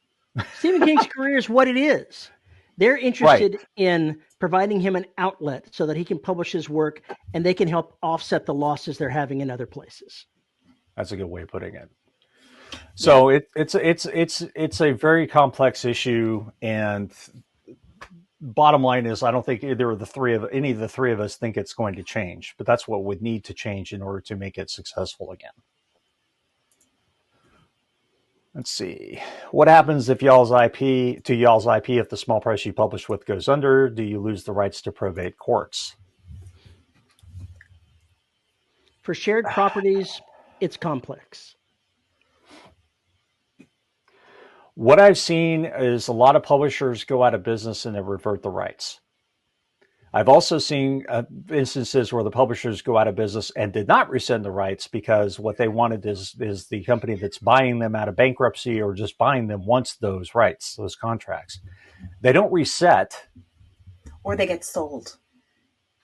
Stephen King's career is what it is. They're interested in providing him an outlet so that he can publish his work and they can help offset the losses they're having in other places. That's a good way of putting it. So it's a very complex issue, and bottom line is I don't think any of the three of us think it's going to change, but that's what would need to change in order to make it successful again. Let's see. What happens if y'all's IP if the small press you publish with goes under? Do you lose the rights to probate courts? For shared properties, it's complex. What I've seen is a lot of publishers go out of business and they revert the rights. I've also seen instances where the publishers go out of business and did not rescind the rights because what they wanted is the company that's buying them out of bankruptcy or just buying them wants those rights, those contracts. They don't reset. Or they get sold.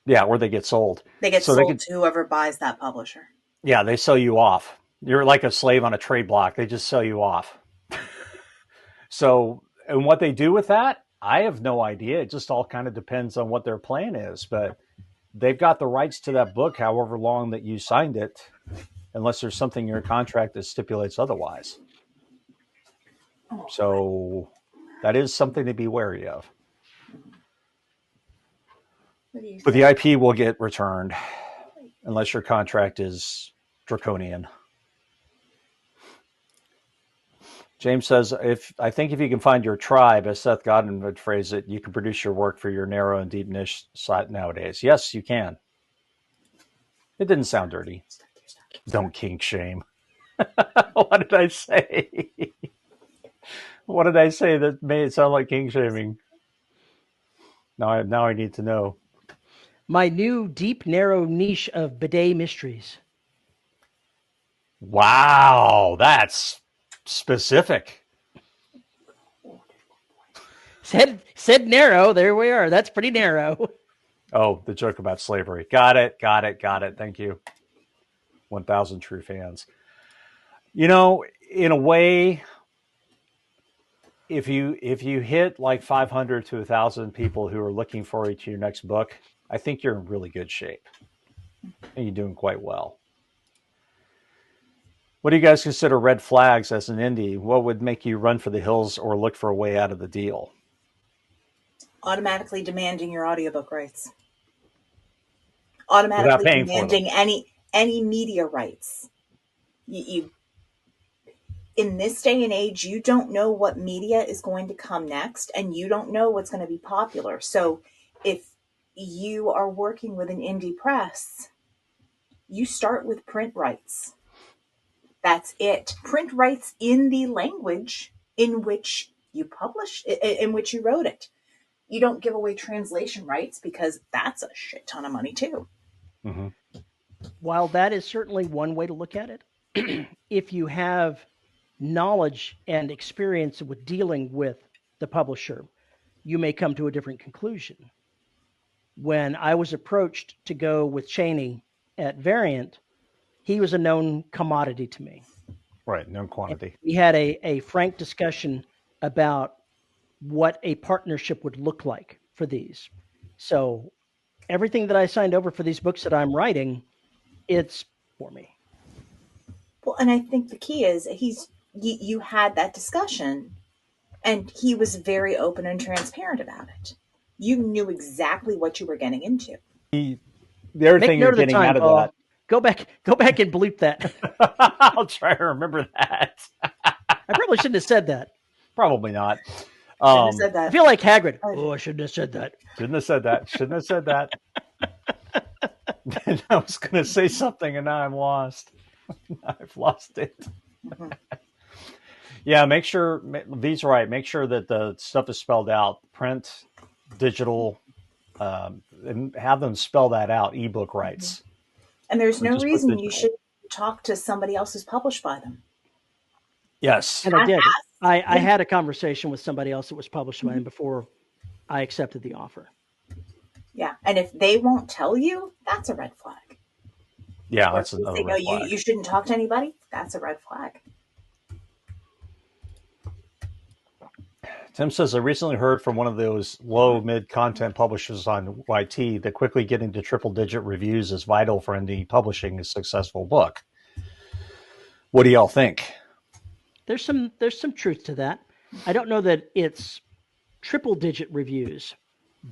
Yeah, or they get sold. They get sold to whoever buys that publisher. Yeah, they sell you off. You're like a slave on a trade block. They just sell you off. So, and what they do with that, I have no idea. It just all kind of depends on what their plan is. But they've got the rights to that book however long that you signed it, unless there's something in your contract that stipulates otherwise. So that is something to be wary of. But the IP will get returned unless your contract is draconian. James says, I think if you can find your tribe, as Seth Godin would phrase it, you can produce your work for your narrow and deep niche site nowadays. Yes, you can. It didn't sound dirty. Don't kink shame. What did I say? What did I say that made it sound like kink shaming? Now I need to know. My new deep, narrow niche of bidet mysteries. Wow, that's specific. Said narrow. There we are. That's pretty narrow. Oh, the joke about slavery. Got it. Thank you. 1,000 true fans. You know, in a way, if you hit like 500 to 1,000 people who are looking forward to your next book, I think you're in really good shape. And you're doing quite well. What do you guys consider red flags as an indie? What would make you run for the hills or look for a way out of the deal? Automatically demanding your audiobook rights. Automatically demanding any media rights. You in this day and age, you don't know what media is going to come next, and you don't know what's going to be popular. So if you are working with an indie press, you start with print rights. That's it. Print rights in the language in which you publish, in which you wrote it. You don't give away translation rights because that's a shit ton of money too. Mm-hmm. While that is certainly one way to look at it, if you have knowledge and experience with dealing with the publisher, you may come to a different conclusion. When I was approached to go with Cheney at Variant, he was a known commodity to me. Right, known quantity. And we had a frank discussion about what a partnership would look like for these. So everything that I signed over for these books that I'm writing, it's for me. Well, and I think the key is you had that discussion, and he was very open and transparent about it. You knew exactly what you were getting into. The other thing you're getting out of that. Go back and bleep that. I'll try to remember that. I probably shouldn't have said that. Probably not. Shouldn't have said that. I feel like Hagrid. Oh, I shouldn't have said that. Shouldn't have said that. I was going to say something and now I'm lost. I've lost it. Mm-hmm. Yeah, make sure, V's right, make sure that the stuff is spelled out. Print, digital, and have them spell that out, ebook rights. And there's no reason you should talk to somebody else who's published by them. Yes. And I did. I had a conversation with somebody else that was published by him before I accepted the offer. Yeah. And if they won't tell you, that's a red flag. Yeah, Or that's if another they know red flag. you shouldn't talk to anybody, that's a red flag. Tim says, I recently heard from one of those low mid content publishers on YT that quickly getting to triple digit reviews is vital for indie publishing a successful book. What do y'all think? There's some truth to that. I don't know that it's triple digit reviews,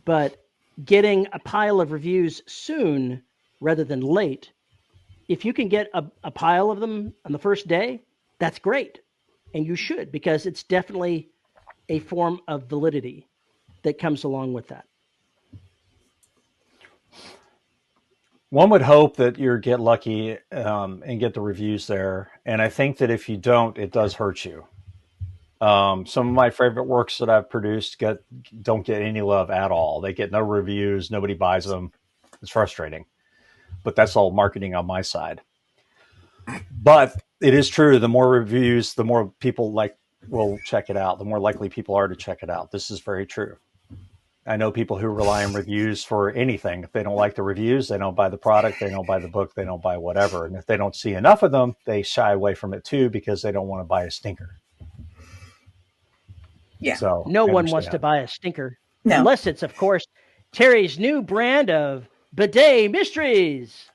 but getting a pile of reviews soon rather than late, if you can get a pile of them on the first day, that's great. And you should, because it's definitely a form of validity that comes along with that. One would hope that you get lucky and get the reviews there. And I think that if you don't, it does hurt you. Some of my favorite works that I've produced don't get any love at all. They get no reviews. Nobody buys them. It's frustrating. But that's all marketing on my side. But it is true. The more reviews, the more people will check it out. The more likely people are to check it out. This is very true. I know people who rely on reviews for anything. If they don't like the reviews, they don't buy the product, they don't buy the book, they don't buy whatever. And if they don't see enough of them, they shy away from it too because they don't want to buy a stinker. Yeah. So no one wants to buy a stinker. No. Unless it's, of course, Terry's new brand of bidet mysteries.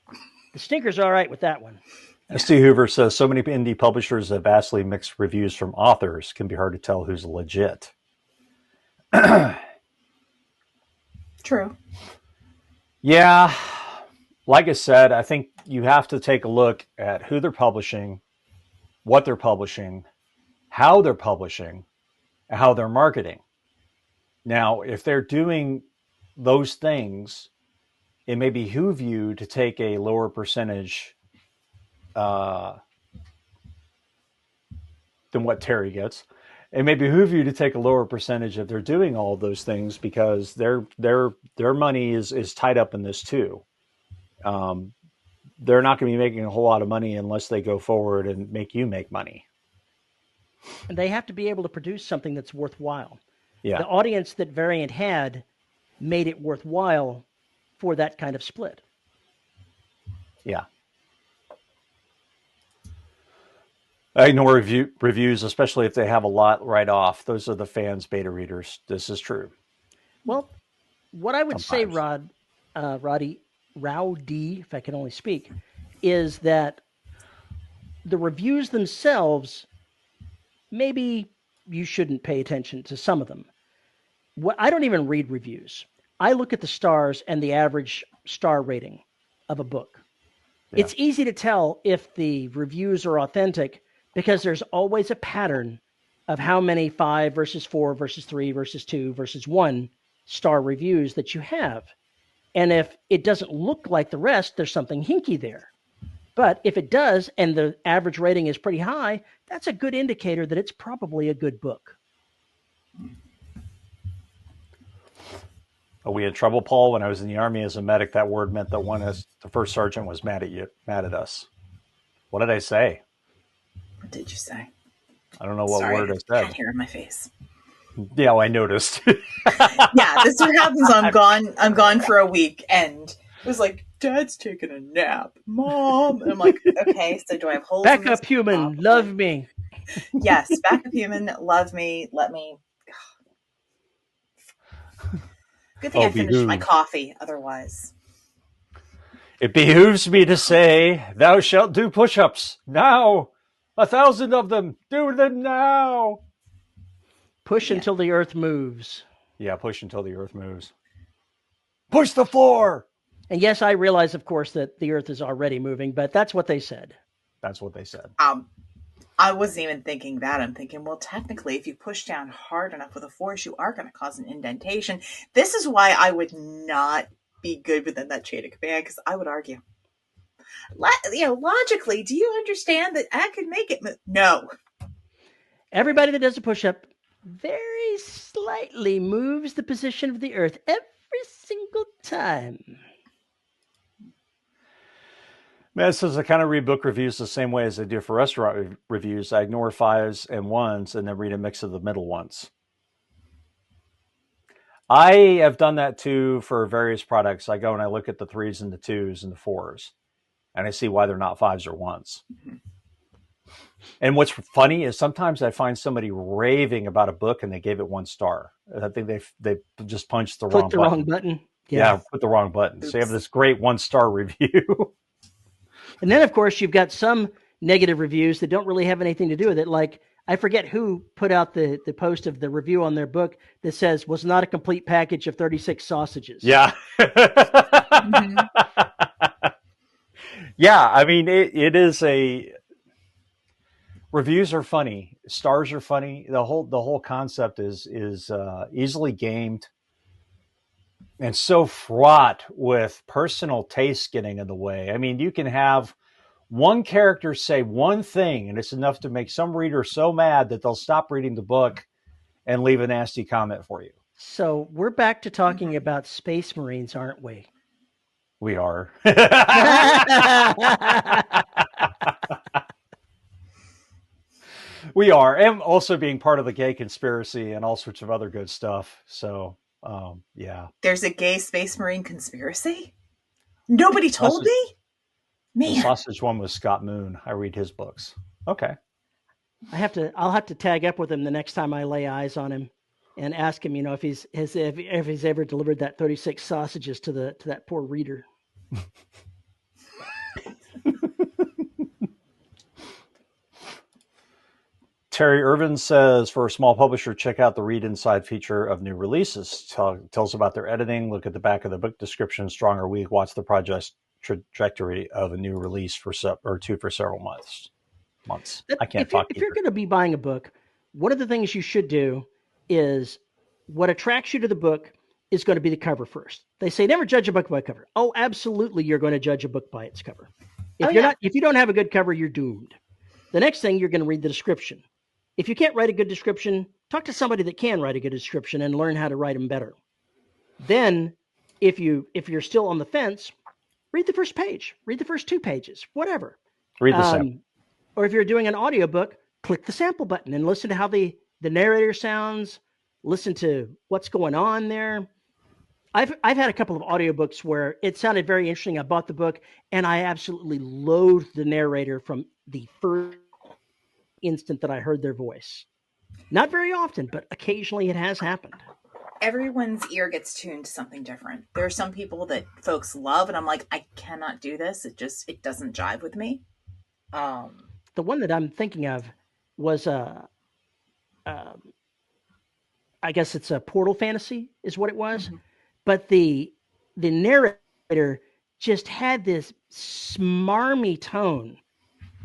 The stinker's all right with that one. St. Hoover says, so many indie publishers have vastly mixed reviews from authors. Can be hard to tell who's legit. True. Yeah. Like I said, I think you have to take a look at who they're publishing, what they're publishing, how they're publishing, and how they're marketing. Now, if they're doing those things, it may behoove you to take a lower percentage than what Terry gets. It may behoove you to take a lower percentage if they're doing all of those things because their money is tied up in this too. They're not going to be making a whole lot of money unless they go forward and make you make money. And they have to be able to produce something that's worthwhile. Yeah. The audience that Variant had made it worthwhile for that kind of split. Yeah. I ignore reviews, especially if they have a lot right off. Those are the fans' beta readers. This is true. Well, what I would say, Rowdy, if I can only speak, is that the reviews themselves, maybe you shouldn't pay attention to some of them. I don't even read reviews. I look at the stars and the average star rating of a book. Yeah. It's easy to tell if the reviews are authentic because there's always a pattern of how many 5 versus 4 versus 3 versus 2 versus 1 star reviews that you have. And if it doesn't look like the rest, there's something hinky there. But if it does, and the average rating is pretty high, that's a good indicator that it's probably a good book. Are we in trouble, Paul? When I was in the Army as a medic, that word meant that the first sergeant was mad at us. What did I say? What did you say? I don't know what word I said. Cat hair in my face. Yeah, well, I noticed. Yeah, this is what happens. I'm gone for a week, and it was like, Dad's taking a nap, Mom. And I'm like, okay, so do I have holes? Back up, human, love me. Yes, back up, human, love me, let me. Good thing I finished my coffee. Otherwise, it behooves me to say, "Thou shalt do push-ups now. 1,000 of them. Do them now." Push until the earth moves. Yeah, push until the earth moves. Push the floor. And yes, I realize, of course, that the earth is already moving, but that's what they said. That's what they said. I wasn't even thinking that. I'm thinking, well, technically, if you push down hard enough with a force, you are going to cause an indentation. This is why I would not be good within that chain of command, because I would argue. Logically, do you understand that I could make it move? No. Everybody that does a push-up very slightly moves the position of the earth every single time. Man says I kind of read book reviews the same way as I do for restaurant reviews. I ignore fives and ones and then read a mix of the middle ones. I have done that too for various products. I go and I look at the threes and the twos and the fours, and I see why they're not fives or ones. And what's funny is sometimes I find somebody raving about a book and they gave it 1 star. I think they just punched the Click the wrong wrong button. Yeah, put the wrong button. Oops. So you have this great 1-star review. And then, of course, you've got some negative reviews that don't really have anything to do with it. Like, I forget who put out the post of the review on their book that says, was not a complete package of 36 sausages. Yeah. Mm-hmm. Yeah, I mean, it is a... Reviews are funny. Stars are funny. The whole concept is easily gamed and so fraught with personal taste getting in the way. I mean, you can have one character say one thing, and it's enough to make some reader so mad that they'll stop reading the book and leave a nasty comment for you. So we're back to talking about Space Marines, aren't we? We are. We are, and also being part of the gay conspiracy and all sorts of other good stuff. So, yeah. There's a gay Space Marine conspiracy? Nobody told me? The Man. sausage one was Scott Moon. I read his books. Okay. I'll have to tag up with him the next time I lay eyes on him and ask him, if he's ever delivered that 36 sausages to that poor reader. Terry Irvin says, for a small publisher, check out the Read Inside feature of new releases. Tells about their editing, look at the back of the book description, strong or weak, watch the project trajectory of a new release for two for several months. I can't talk. If you're going to be buying a book, one of the things you should do is what attracts you to the book is going to be the cover first. They say never judge a book by cover. Oh, absolutely, you're going to judge a book by its cover. If you don't have a good cover, you're doomed. The next thing, you're going to read the description. If you can't write a good description, talk to somebody that can write a good description and learn how to write them better. Then, if you're still on the fence, read the first page, read the first 2 pages, whatever. Read the sample. Or if you're doing an audiobook, click the sample button and listen to how the narrator sounds, listen to what's going on there. I've had a couple of audiobooks where it sounded very interesting. I bought the book and I absolutely loathed the narrator from the first instant that I heard their voice. Not very often, but occasionally it has happened. Everyone's ear gets tuned to something different. There are some people that folks love, and I'm like, I cannot do this. It doesn't jive with me. The one that I'm thinking of was I guess it's a Portal Fantasy is what it was. Mm-hmm. But the narrator just had this smarmy tone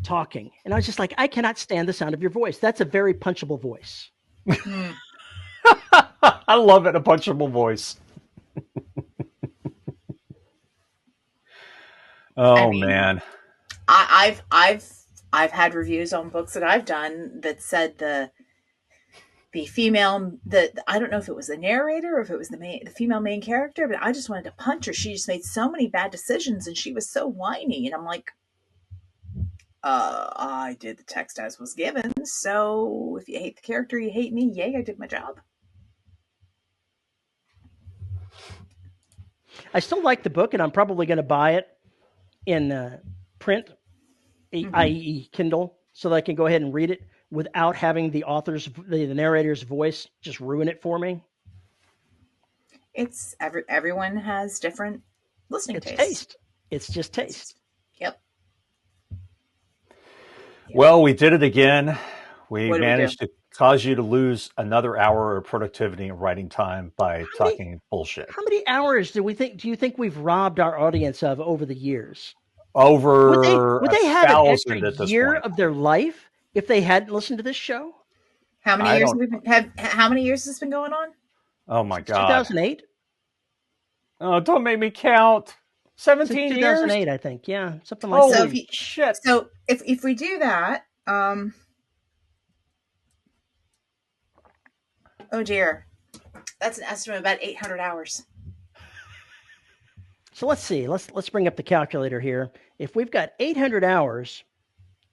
talking. And I was just like, I cannot stand the sound of your voice. That's a very punchable voice. I love it, a punchable voice. Man. I've had reviews on books that I've done that said the female, I don't know if it was the narrator or if it was the female main character, but I just wanted to punch her. She just made so many bad decisions and she was so whiny. And I'm like, I did the text as was given. So if you hate the character, you hate me. Yay, I did my job. I still like the book, and I'm probably going to buy it in print, i.e. Kindle, so that I can go ahead and read it without having the narrator's voice just ruin it for me. It's everyone has different listening taste. It's just taste. Yep. Well, we did it again. We managed to cause you to lose another hour of productivity and writing time by talking bullshit. How many hours do you think we've robbed our audience of over the years? Would they have an extra year of their life if they hadn't listened to this show? How many years how many years has this been going on? Oh my God. 2008. Oh, don't make me count. 17 years? 2008, I think. Yeah, something like that. Shit. So if we do that, oh dear, that's an estimate of about 800 hours. So let's see. Let's bring up the calculator here. If we've got 800 hours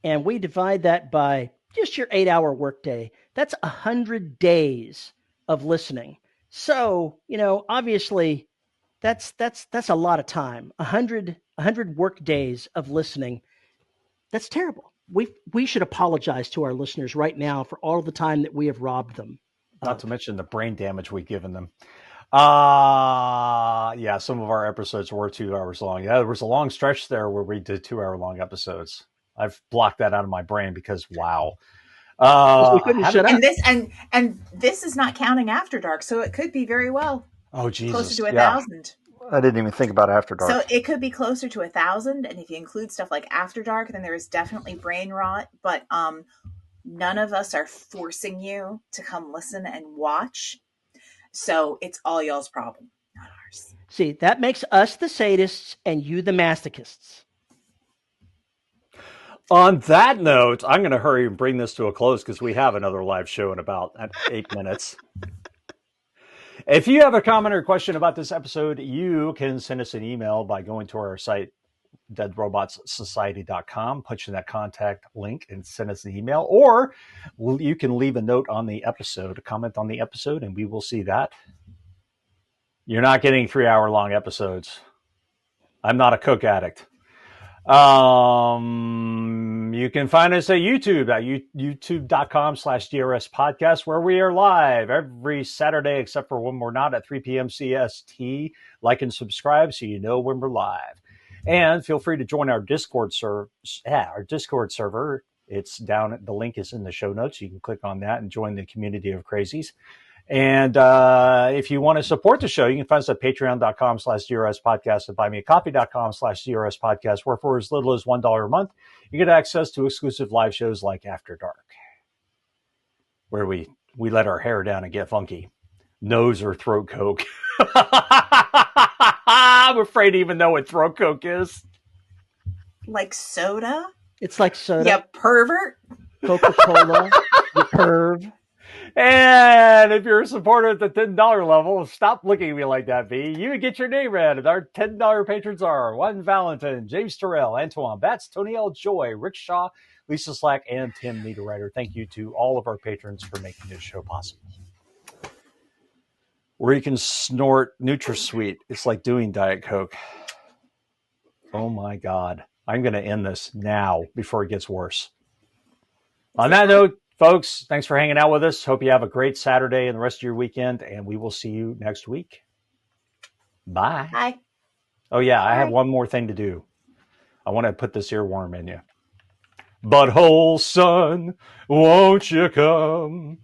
and we divide that by just your 8-hour workday, that's 100 days of listening. So, obviously that's a lot of time. 100 work days of listening. That's terrible. We should apologize to our listeners right now for all the time that we have robbed them. Not to mention the brain damage we've given them. Yeah, some of our episodes were 2 hours long. Yeah, there was a long stretch there where we did 2-hour long episodes. I've blocked that out of my brain because wow. We couldn't shut up. And this is not counting After Dark, so it could be very well Jesus. closer to 1,000. I didn't even think about After Dark. So it could be closer to 1,000, and if you include stuff like After Dark, then there is definitely brain rot. But none of us are forcing you to come listen and watch. So it's all y'all's problem, not ours. See, that makes us the sadists and you the masochists. On that note, I'm going to hurry and bring this to a close because we have another live show in about 8 minutes. If you have a comment or question about this episode, you can send us an email by going to our site, deadrobotssociety.com, punch in that contact link and send us the email. Or you can leave a note on the episode, a comment on the episode, and we will see that. You're not getting 3-hour long episodes. I'm not a Coke addict. You can find us at YouTube at youtube.com/DRS podcast, where we are live every Saturday, except for when we're not at 3 p.m. CST. Like and subscribe so you know when we're live. And feel free to join our Discord server. It's down. The link is in the show notes. You can click on that and join the community of crazies. And if you want to support the show, you can find us at patreon.com/DRS podcast and buymeacoffee.com/DRS podcast, where for as little as $1 a month, you get access to exclusive live shows like After Dark, where we let our hair down and get funky. Nose or throat coke. I'm afraid to even know what throat coke is. Like soda? It's like soda. Yeah, pervert. Coca-Cola. You perv. And if you're a supporter at the $10 level, stop looking at me like that, V. You would get your name read. And our $10 patrons are Juan Valentin, James Terrell, Antoine Batts, Tony L. Joy, Rick Shaw, Lisa Slack, and Tim Niederreiter. Thank you to all of our patrons for making this show possible. Where you can snort NutraSweet. It's like doing Diet Coke. Oh my God. I'm going to end this now before it gets worse. On that note, folks, thanks for hanging out with us. Hope you have a great Saturday and the rest of your weekend, and we will see you next week. Bye. Bye. Oh, yeah, I have Bye. one more thing to do. I want to put this earworm in you. Butthole son, won't you come?